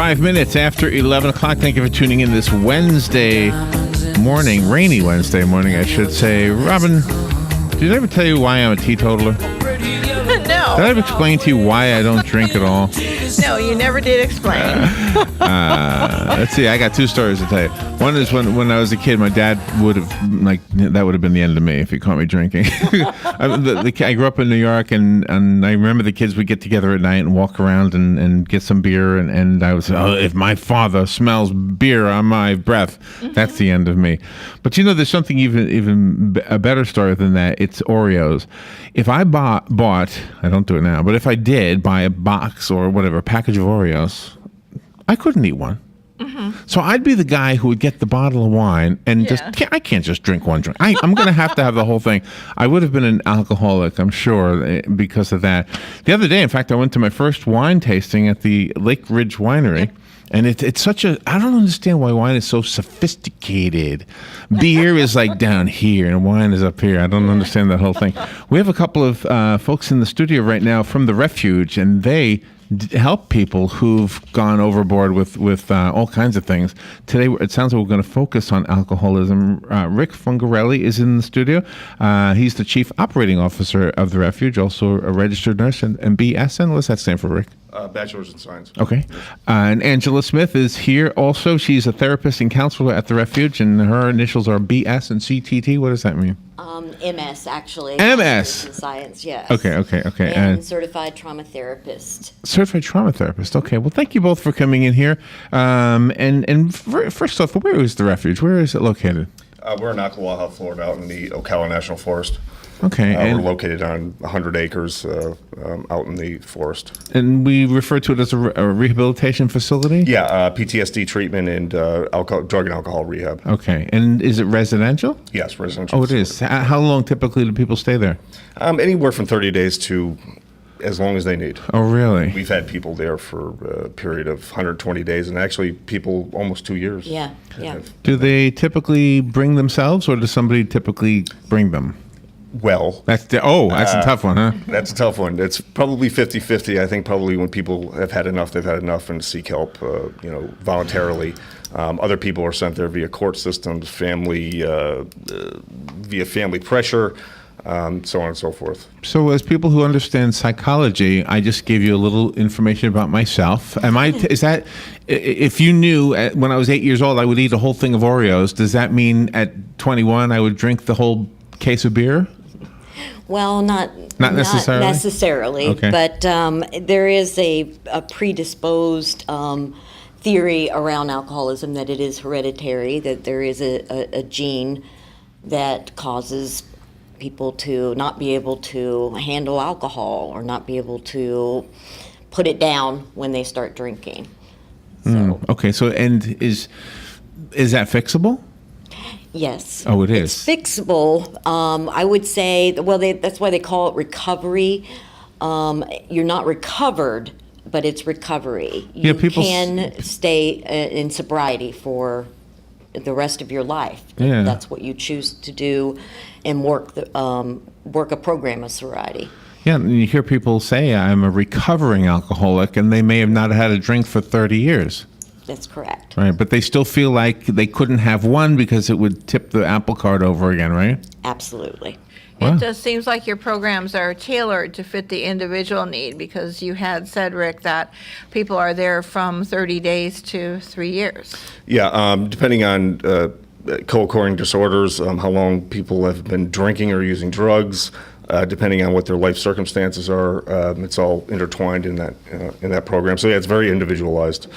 5 minutes after 11 o'clock. Thank you for tuning in this Wednesday morning, rainy Wednesday morning, I should say. Robin, did I ever tell you why I'm a teetotaler? No. Did I ever explain to you why I don't drink at all? No, you never did explain. Let's see. I got two stories to tell you. One is when I was a kid, my dad would have, that would have been the end of me if he caught me drinking. I grew up in New York, and I remember the kids would get together at night and walk around and get some beer, and I would say, oh, if my father smells beer on my breath, that's the end of me. But there's something even a better story than that. It's Oreos. If I bought, I don't do it now, but if I did buy a box or whatever, a package of Oreos, I couldn't eat one. So I'd be the guy who would get the bottle of wine and I can't just drink one drink. I'm going to have the whole thing. I would have been an alcoholic, I'm sure, because of that. The other day, in fact, I went to my first wine tasting at the Lake Ridge Winery. Yep. And it's such a, I don't understand why wine is so sophisticated. Beer is like down here and wine is up here. I don't understand that whole thing. We have a couple of folks in the studio right now from the Refuge, and they help people who've gone overboard with all kinds of things. Today, it sounds like we're going to focus on alcoholism. Rick Fungaroli is in the studio. He's the Chief Operating Officer of the Refuge, also a registered nurse, and BSN. What's that stand for, Rick? Bachelor's in Science. Okay. And Angela Smith is here also. She's a therapist and counselor at the Refuge, and her initials are BS and CTT. What does that mean? MS, actually. MS? In Science, yes. Okay. And certified trauma therapist. Certified trauma therapist. Okay. Well, thank you both for coming in here. First off, where is the Refuge? Where is it located? We're in Ocklawaha, Florida, out in the Ocala National Forest. Okay. We're located on 100 acres out in the forest. And we refer to it as a rehabilitation facility? Yeah, PTSD treatment and drug and alcohol rehab. Okay. And is it residential? Yes, residential. Oh, it is. How long typically do people stay there? Anywhere from 30 days to as long as they need. Oh, really? We've had people there for a period of 120 days, and actually people almost 2 years. Yeah. Do they typically bring themselves, or does somebody typically bring them? Well, that's a tough one, huh? That's a tough one. It's probably 50-50. I think probably when people have had enough, they've had enough and seek help, voluntarily. Other people are sent there via court systems, via family pressure, so on and so forth. So as people who understand psychology, I just gave you a little information about myself. Is that, if you knew when I was 8 years old I would eat a whole thing of Oreos, does that mean at 21 I would drink the whole case of beer? Well, not necessarily, okay. But there is a predisposed theory around alcoholism that it is hereditary, that there is a gene that causes people to not be able to handle alcohol or not be able to put it down when they start drinking. So. Okay, so and is that fixable? Yes. Oh, it is. It's fixable. I would say, that's why they call it recovery. You're not recovered, but it's recovery. You can stay in sobriety for the rest of your life. Yeah. That's what you choose to do and work a program of sobriety. Yeah, and you hear people say, I'm a recovering alcoholic, and they may have not had a drink for 30 years. That's correct. Right, but they still feel like they couldn't have one because it would tip the apple cart over again, right? Absolutely. Wow. It just seems like your programs are tailored to fit the individual need, because you had said, Rick, that people are there from 30 days to 3 years. Yeah, depending on co-occurring disorders, how long people have been drinking or using drugs, depending on what their life circumstances are, it's all intertwined in that program. So yeah, it's very individualized.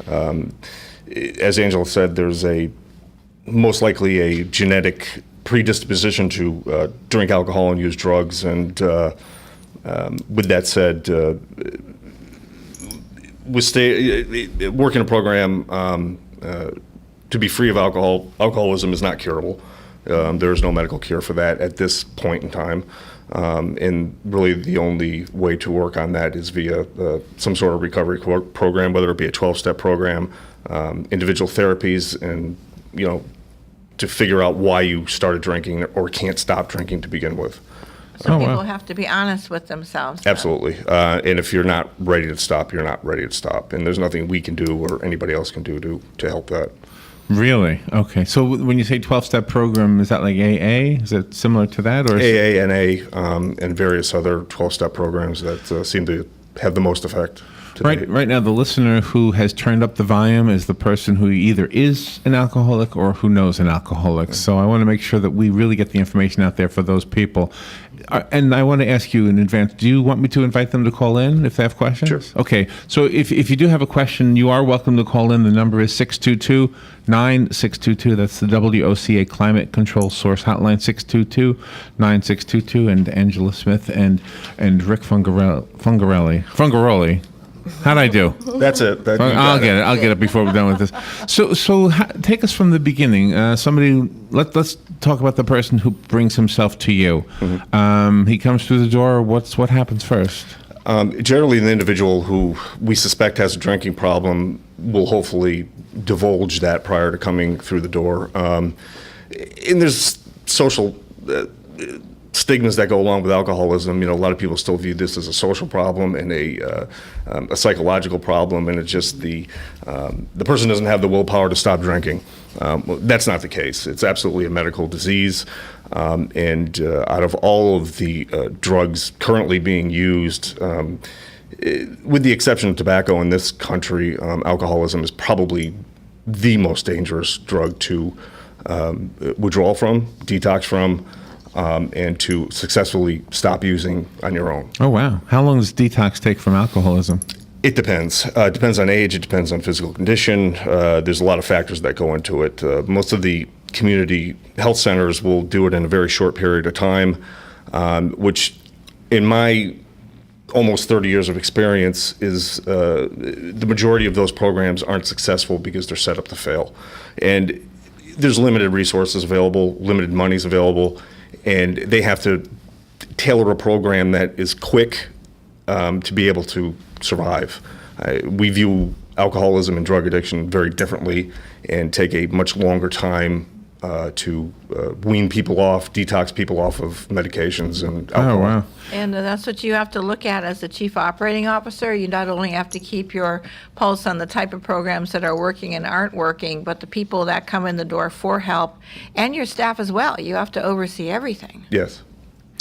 As Angela said, there's most likely a genetic predisposition to drink alcohol and use drugs, and with that said, work in a program to be free of alcoholism is not curable. There is no medical cure for that at this point in time. And really the only way to work on that is via some sort of recovery program, whether it be a 12-step program, individual therapies, and, to figure out why you started drinking or can't stop drinking to begin with. So Oh, wow. people have to be honest with themselves. Absolutely. And if you're not ready to stop, you're not ready to stop. And there's nothing we can do or anybody else can do to help that. Really? Okay. So when you say 12-step program, is that like AA? Is it similar to that, or AA, NA, and various other 12-step programs that seem to have the most effect. to date. Right now, the listener who has turned up the volume is the person who either is an alcoholic or who knows an alcoholic. So I want to make sure that we really get the information out there for those people. And I want to ask you in advance, do you want me to invite them to call in if they have questions? Sure. Okay. So if you do have a question, you are welcome to call in. The number is 622-9622. That's the WOCA Climate Control Source Hotline, 622-9622. And Angela Smith and Rick Fungaroli. How'd I do? That's it. You I'll got get it. I'll get it before we're done with this. So take us from the beginning. Let's talk about the person who brings himself to you. Mm-hmm. He comes through the door. What happens first? Generally, the individual who we suspect has a drinking problem will hopefully divulge that prior to coming through the door. And there's social stigmas that go along with alcoholism. A lot of people still view this as a social problem and a psychological problem, and it's just the person doesn't have the willpower to stop drinking. That's not the case. It's absolutely a medical disease, and out of all of the drugs currently being used, with the exception of tobacco in this country, alcoholism is probably the most dangerous drug to withdraw from, detox from, and to successfully stop using on your own. Oh, wow. How long does detox take from alcoholism? It depends. It depends on age. It depends on physical condition. There's a lot of factors that go into it. Most of the community health centers will do it in a very short period of time, which in my almost 30 years of experience is the majority of those programs aren't successful because they're set up to fail. And there's limited resources available, limited monies available, and they have to tailor a program that is quick to be able to survive. We view alcoholism and drug addiction very differently and take a much longer time to wean people off, detox people off of medications and alcohol. Oh, wow. And that's what you have to look at as the chief operating officer. You not only have to keep your pulse on the type of programs that are working and aren't working, but the people that come in the door for help and your staff as well. You have to oversee everything. Yes,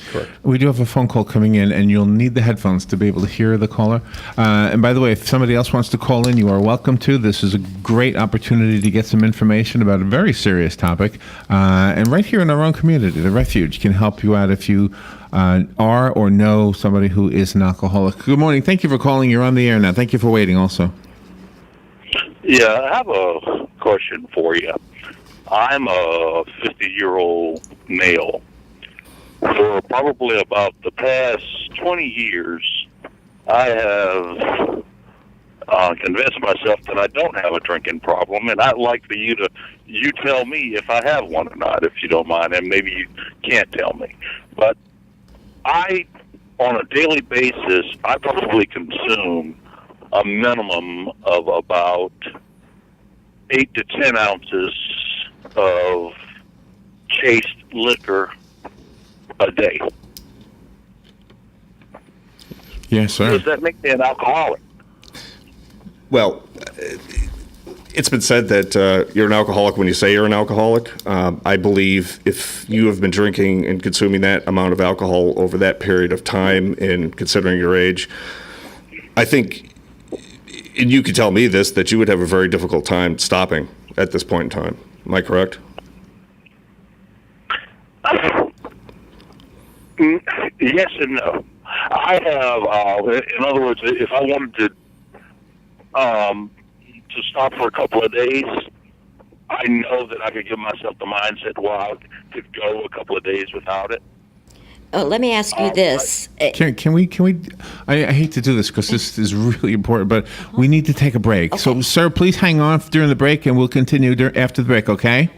correct. We do have a phone call coming in, and you'll need the headphones to be able to hear the caller. And by the way, if somebody else wants to call in, you are welcome to. This is a great opportunity to get some information about a very serious topic. And right here in our own community, the Refuge can help you out if you are or know somebody who is an alcoholic. Good morning. Thank you for calling. You're on the air now. Thank you for waiting also. Yeah, I have a question for you. I'm a 50-year-old male. For probably about the past 20 years, I have convinced myself that I don't have a drinking problem, and I'd like for you tell me if I have one or not, if you don't mind, and maybe you can't tell me. But on a daily basis, I probably consume a minimum of about 8 to 10 ounces of chaste liquor a day. Yes, sir. Does that make me an alcoholic? Well, it's been said that you're an alcoholic when you say you're an alcoholic. I believe if you have been drinking and consuming that amount of alcohol over that period of time, and considering your age, I think, and you could tell me this, that you would have a very difficult time stopping at this point in time. Am I correct? Yes and no. I have, in other words, if I wanted to stop for a couple of days, I know that I could give myself the mindset where I could go a couple of days without it. Let me ask you this. Can we? I hate to do this because this is really important, but we need to take a break. Okay. So, sir, please hang on during the break, and we'll continue after the break. Okay?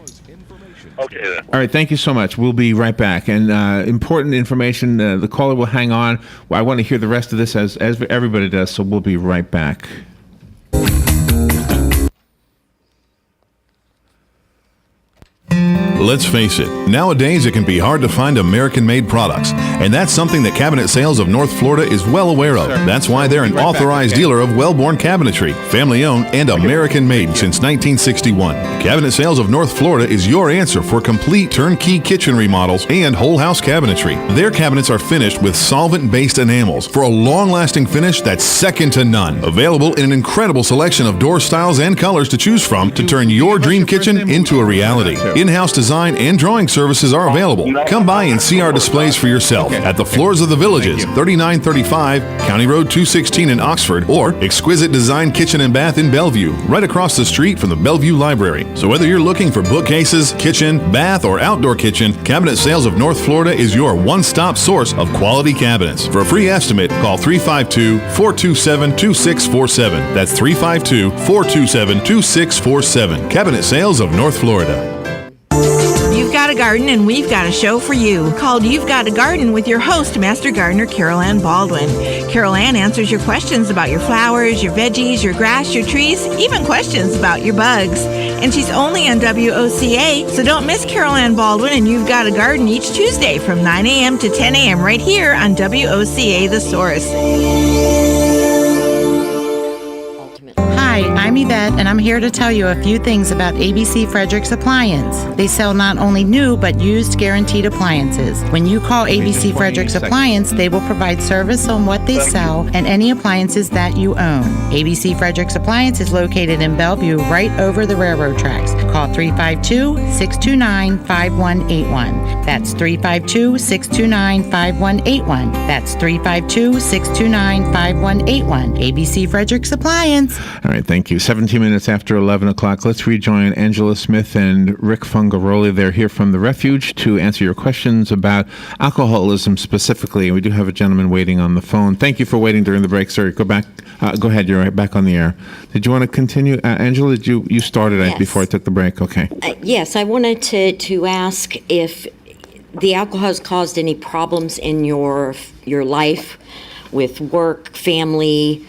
Okay, then. All right. Thank you so much. We'll be right back. And important information. The caller will hang on. I want to hear the rest of this as everybody does. So we'll be right back. Let's face it, nowadays it can be hard to find American-made products, and that's something that Cabinet Sales of North Florida is well aware of. That's why they're an authorized dealer of Wellborn Cabinetry, family-owned and American-made since 1961. Cabinet Sales of North Florida is your answer for complete turnkey kitchen remodels and whole house cabinetry. Their cabinets are finished with solvent-based enamels for a long-lasting finish that's second to none. Available in an incredible selection of door styles and colors to choose from to turn your dream kitchen into a reality. In-house design and drawing services are available. Come by and see our displays for yourself at the Floors of the Villages, 3935 County Road 216 in Oxford, or Exquisite Design Kitchen and Bath in Bellevue, right across the street from the Bellevue Library. So whether you're looking for bookcases, kitchen, bath, or outdoor kitchen, Cabinet Sales of North Florida is your one-stop source of quality cabinets. For a free estimate, call 352-427-2647. That's 352-427-2647. Cabinet Sales of North Florida. You've got a garden and we've got a show for you called You've Got a Garden with your host, Master Gardener Carol Ann Baldwin. Carol Ann answers your questions about your flowers, your veggies, your grass, your trees, even questions about your bugs. And she's only on WOCA, so don't miss Carol Ann Baldwin and You've Got a Garden each Tuesday from 9 a.m. to 10 a.m. right here on WOCA The Source. Hi, I'm Yvette, and I'm here to tell you a few things about ABC Fredericks Appliance. They sell not only new, but used guaranteed appliances. When you call ABC Fredericks Appliance, they will provide service on what they sell and any appliances that you own. ABC Fredericks Appliance is located in Bellevue, right over the railroad tracks. Call 352-629-5181. That's 352-629-5181. That's 352-629-5181. ABC Fredericks Appliance. All right, thank you. 17 minutes after 11 o'clock. Let's rejoin Angela Smith and Rick Fungaroli. They're here from the Refuge to answer your questions about alcoholism specifically. We do have a gentleman waiting on the phone. Thank you for waiting during the break, sir. Go back. Go ahead. You're right back on the air. Did you want to continue? Angela, you started Yes. before I took the break. Okay. Yes, I wanted to ask if the alcohol has caused any problems in your life with work, family,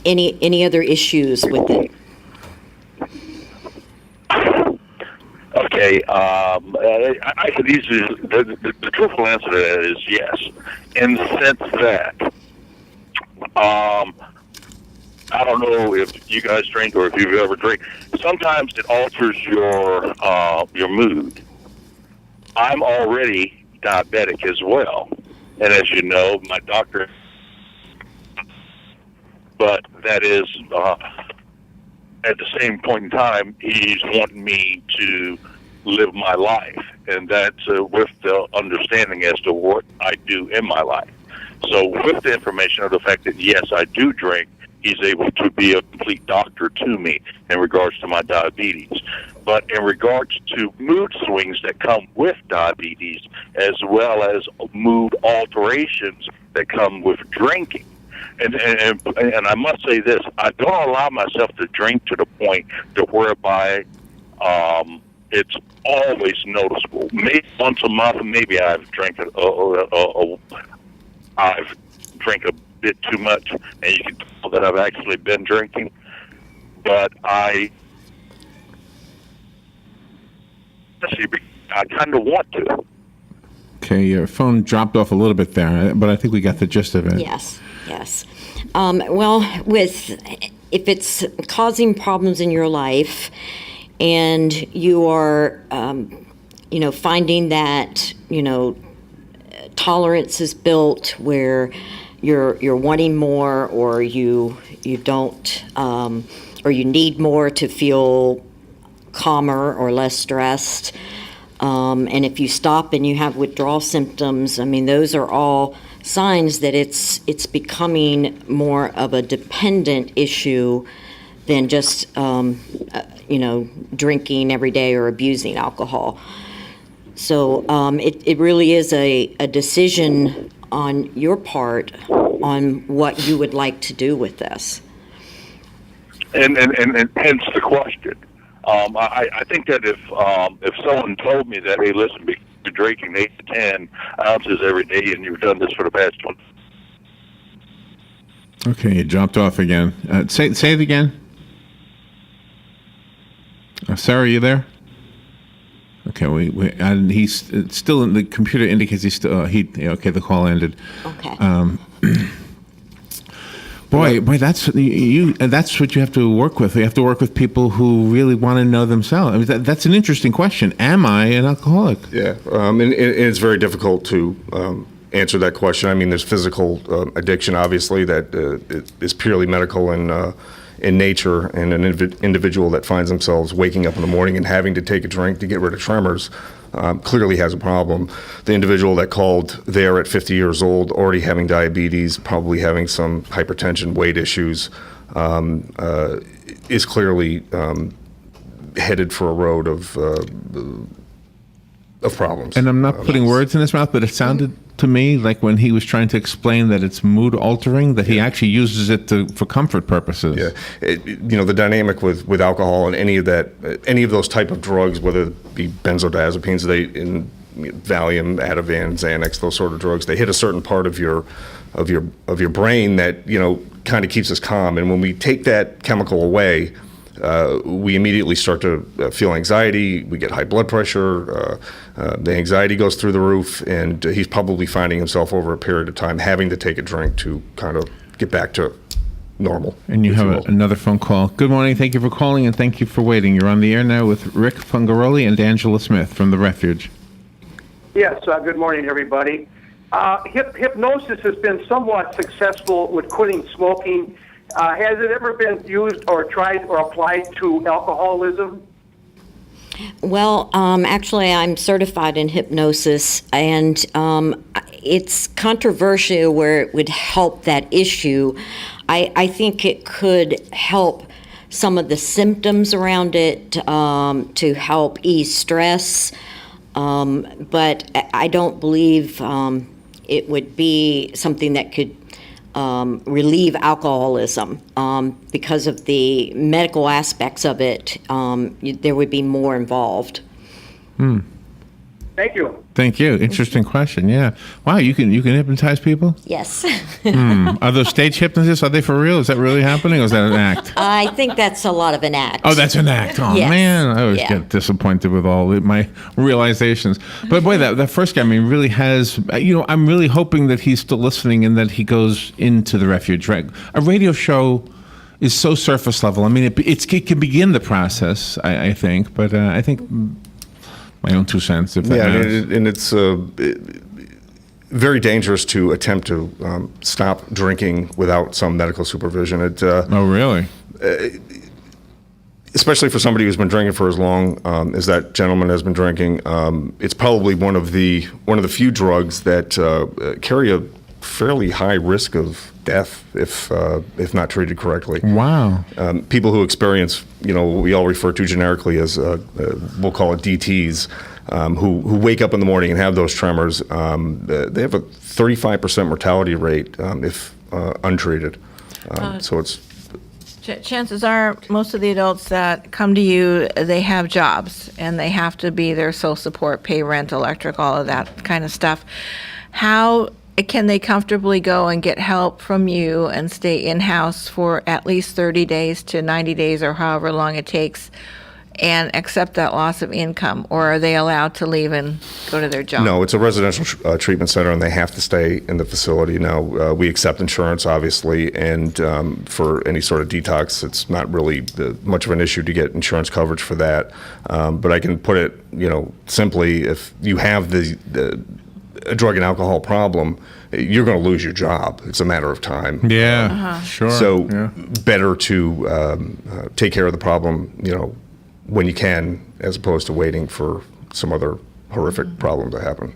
any other issues with it? Okay, I could easily, the truthful answer to that is yes, in the sense that, I don't know if you guys drink or if you've ever drank. Sometimes it alters your mood. I'm already diabetic as well, and as you know, my doctor. But that is, at the same point in time, he's wanting me to live my life, and that's with the understanding as to what I do in my life. So with the information of the fact that, yes, I do drink, he's able to be a complete doctor to me in regards to my diabetes. But in regards to mood swings that come with diabetes, as well as mood alterations that come with drinking, and I must say this, I don't allow myself to drink to the point to whereby it's always noticeable. Maybe once a month, maybe I've drank I've drank a bit too much, and you can tell that I've actually been drinking. But I kind of want to. Okay, your phone dropped off a little bit there, but I think we got the gist of it. Yes. Well, if it's causing problems in your life, and you are, finding that, tolerance is built where you're wanting more, or you don't, or you need more to feel calmer or less stressed. And if you stop and you have withdrawal symptoms, those are all signs that it's becoming more of a dependent issue than just, drinking every day or abusing alcohol. So it really is a decision on your part on what you would like to do with this. And hence the question. I think that if someone told me that, hey, listen, you're drinking 8 to 10 ounces every day, and you've done this for the past 20. Okay, you dropped off again. Say it again. Sarah, are you there? Okay, and he's still in the computer indicates he's still okay. The call ended. Okay. Boy, that's that's what you have to work with. You have to work with people who really want to know themselves. I mean, that's an interesting question. Am I an alcoholic? Yeah, and it's very difficult to answer that question. I mean, there's physical addiction, obviously, that is purely medical in nature, and an individual that finds themselves waking up in the morning and having to take a drink to get rid of tremors clearly has a problem. The individual that called there at 50 years old, already having diabetes, probably having some hypertension, weight issues, is clearly headed for a road of problems. And I'm not putting words in his mouth, but it sounded to me like when he was trying to explain that it's mood altering, that he actually uses it for comfort purposes. Yeah, the dynamic with alcohol and any of those type of drugs, whether it be benzodiazepines, Valium, Ativan, Xanax, those sort of drugs, they hit a certain part of your brain that kind of keeps us calm. And when we take that chemical away, we immediately start to feel anxiety. We get high blood pressure. The anxiety goes through the roof, and he's probably finding himself over a period of time having to take a drink to kind of get back to normal. And you have another phone call. Good morning. Thank you for calling, and thank you for waiting. You're on the air now with Rick Fungaroli and Angela Smith from The Refuge. Yes, good morning, everybody. Hypnosis has been somewhat successful with quitting smoking. Has it ever been used or tried or applied to alcoholism? Well, actually, I'm certified in hypnosis, and it's controversial where it would help that issue. I think it could help some of the symptoms around it to help ease stress, but I don't believe it would be something that could relieve alcoholism because of the medical aspects of it. There would be more involved. Thank you. Thank you. Interesting question. Yeah. Wow. You can hypnotize people? Yes. Are those stage hypnotists? Are they for real? Is that really happening, or is that an act? I think that's a lot of an act. Oh, that's an act. Oh, Yes. man. I always get disappointed with all my realizations. But boy, that first guy, really has, I'm really hoping that he's still listening and that he goes into the refuge. Right? A radio show is so surface level. It can begin the process, I think. But I think my own 2 cents, if that matters. And it's very dangerous to attempt to stop drinking without some medical supervision. Oh, really? Especially for somebody who's been drinking for as long as that gentleman has been drinking, it's probably one of the few drugs that carry a fairly high risk of death if not treated correctly. Wow. People who experience, what we all refer to generically as, we'll call it DTs, who wake up in the morning and have those tremors, they have a 35% mortality rate if untreated. So it's... Chances are most of the adults that come to you, they have jobs and they have to be their sole support, pay rent, electric, all of that kind of stuff. How can they comfortably go and get help from you and stay in-house for at least 30 days to 90 days or however long it takes and accept that loss of income? Or are they allowed to leave and go to their job? No, it's a residential treatment center, and they have to stay in the facility. Now, we accept insurance, obviously, and for any sort of detox, it's not really much of an issue to get insurance coverage for that. But I can put it, simply, if you have a drug and alcohol problem, you're going to lose your job. It's a matter of time. Yeah, sure. So better to take care of the problem, when you can, as opposed to waiting for some other horrific problem to happen.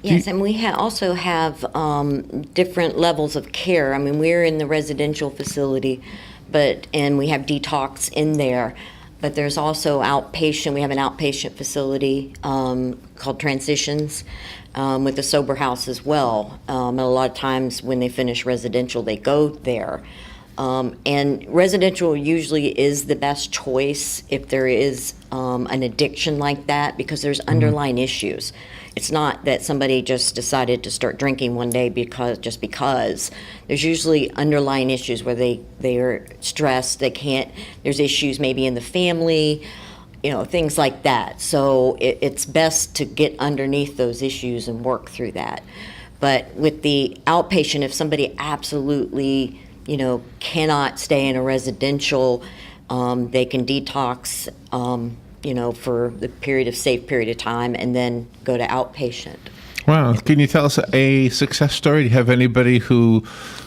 Yes, and we also have different levels of care. We're in the residential facility, and we have detox in there. But there's also outpatient. We have an outpatient facility called Transitions with a sober house as well. And a lot of times when they finish residential, they go there. And residential usually is the best choice if there is an addiction like that, because there's underlying issues. It's not that somebody just decided to start drinking one day because. There's usually underlying issues where they are stressed, there's issues maybe in the family, things like that. So it's best to get underneath those issues and work through that. But with the outpatient, if somebody absolutely, cannot stay in a residential, they can detox, for the safe period of time, and then go to outpatient. Wow. Can you tell us a success story? Do you have anybody who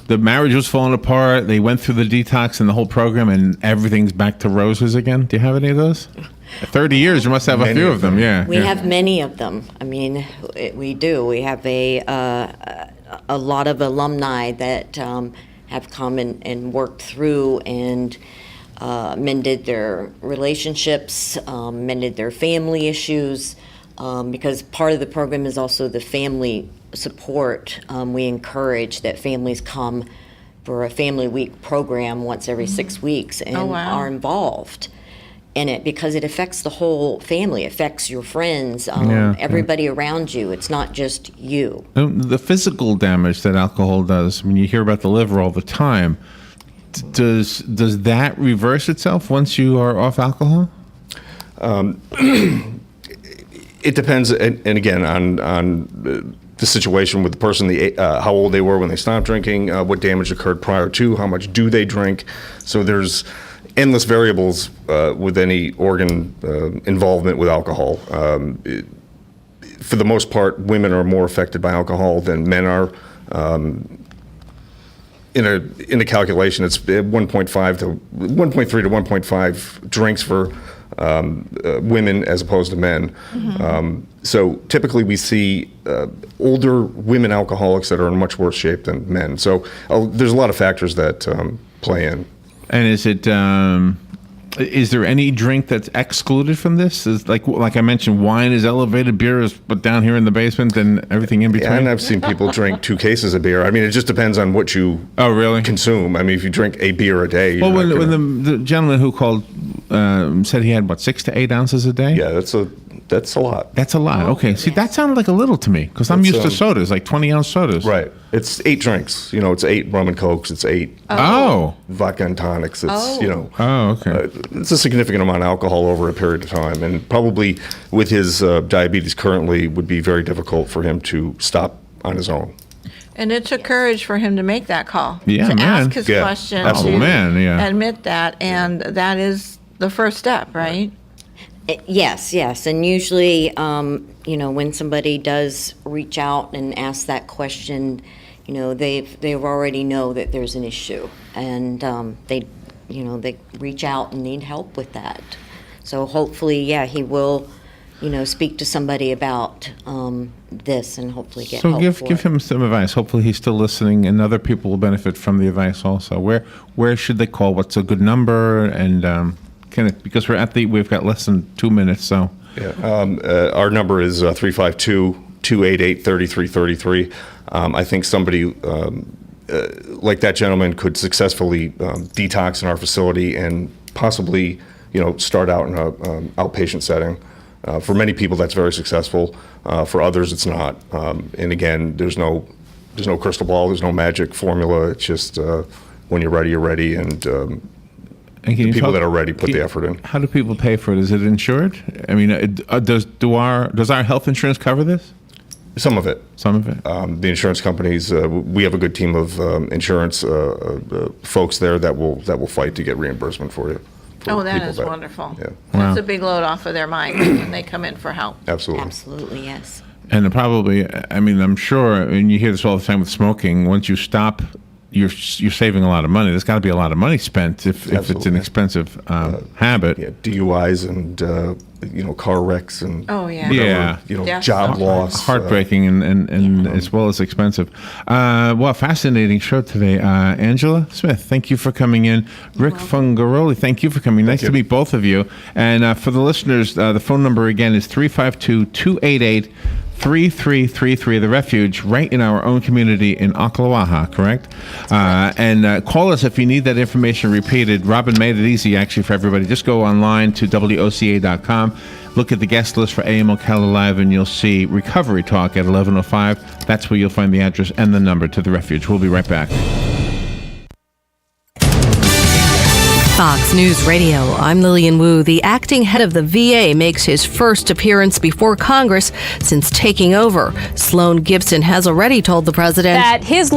the marriage was falling apart, they went through the detox and the whole program, and everything's back to roses again? Do you have any of those? 30 years, you must have a few of them, yeah. We have many of them. I mean, we do. We have a lot of alumni that have come and worked through and mended their relationships, mended their family issues, because part of the program is also the family support. We encourage that families come for a family week program once every 6 weeks and are involved in it, because it affects the whole family, affects your friends, everybody around you. It's not just you. The physical damage that alcohol does, I mean, you hear about the liver all the time. Does that reverse itself once you are off alcohol? It depends, and again, on the situation with the person, how old they were when they stopped drinking, what damage occurred prior to, how much do they drink. So there's endless variables with any organ involvement with alcohol. For the most part, women are more affected by alcohol than men are. In a calculation, it's 1.3 to 1.5 drinks for women as opposed to men. So typically we see older women alcoholics that are in much worse shape than men. So there's a lot of factors that play in. And is there any drink that's excluded from this? Is like I mentioned, wine is elevated, beer is put down here in the basement, and everything in between? Yeah, and I've seen people drink 2 cases of beer. I mean, it just depends on what you consume. I mean, if you drink a beer a day... Well, when the gentleman who called said he had, 6 to 8 ounces a day? Yeah, that's a lot. That's a lot. Okay. See, that sounded like a little to me, because I'm used to sodas, like 20-ounce sodas. Right. It's 8 drinks. It's 8 rum and cokes. It's 8 vodka and tonics. It's, okay. It's a significant amount of alcohol over a period of time. And probably with his diabetes currently would be very difficult for him to stop on his own. And it took courage for him to make that call. Yeah, to man. ask his question, to admit that. And that is the first step, right? Yes. And usually, when somebody does reach out and ask that question, they already know that there's an issue, and they reach out and need help with that. So hopefully, he will, speak to somebody about this and hopefully get help. So give him some advice. Hopefully he's still listening, and other people will benefit from the advice also. Where should they call? What's a good number? And because we've got less than 2 minutes, so. Yeah. Our number is 352-288-3333. I think somebody like that gentleman could successfully detox in our facility and possibly, start out in a outpatient setting. For many people, that's very successful. For others, it's not. And again, there's no crystal ball. There's no magic formula. It's just when you're ready, you're ready, and the people that are ready put the effort in. How do people pay for it? Is it insured? I mean, does our health insurance cover this? Some of it. The insurance companies, we have a good team of insurance folks there that will fight to get reambrsement for you. That is wonderful. Yeah. That's a big load off of their mind when they come in for help. Absolutely, yes. And probably, I'm sure, and you hear this all the time with smoking, once you stop, you're saving a lot of money. There's got to be a lot of money spent if it's an expensive habit. Yeah, DUIs and car wrecks and job loss, heartbreaking and as well as expensive. Fascinating show today. Angela Smith, thank you for coming in. Rick Fungaroli, thank you for coming. Nice to meet both of you. And for the listeners, the phone number again is 352-288-3333, the Refuge, right in our own community in Ocklawaha, correct? And call us if you need that information repeated. Robin made it easy, actually, for everybody. Just go online to WOCA.com, look at the guest list for AM Ocala Live, and you'll see Recovery Talk at 11:05. That's where you'll find the address and the number to the Refuge. We'll be right back. Fox News Radio, I'm Lillian Wu. The acting head of the VA makes his first appearance before Congress since taking over. Sloan Gibson has already told the president that his